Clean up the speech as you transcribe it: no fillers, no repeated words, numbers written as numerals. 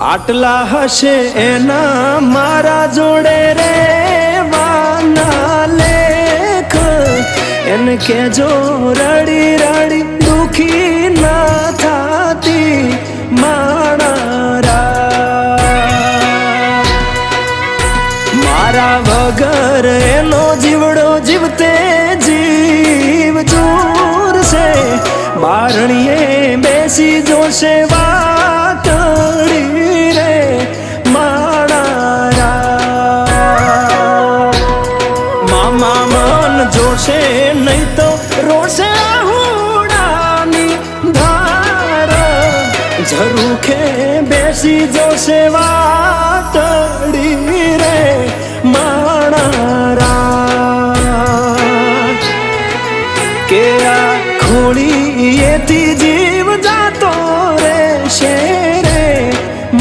આટલા હશે એના મારા જોડે રે વાના લેખ એને કેજો રડી રડી દુખી ના થાતી માણા મારા વગર એનો જીવડો જીવતે જીવ જોરશે બારણીએ બેસી જોશે વાતડી રે માણા મામા મન જોશે નહીં તો રોશે હુડાની ધાર ઝરૂખે બેસી જોશે વા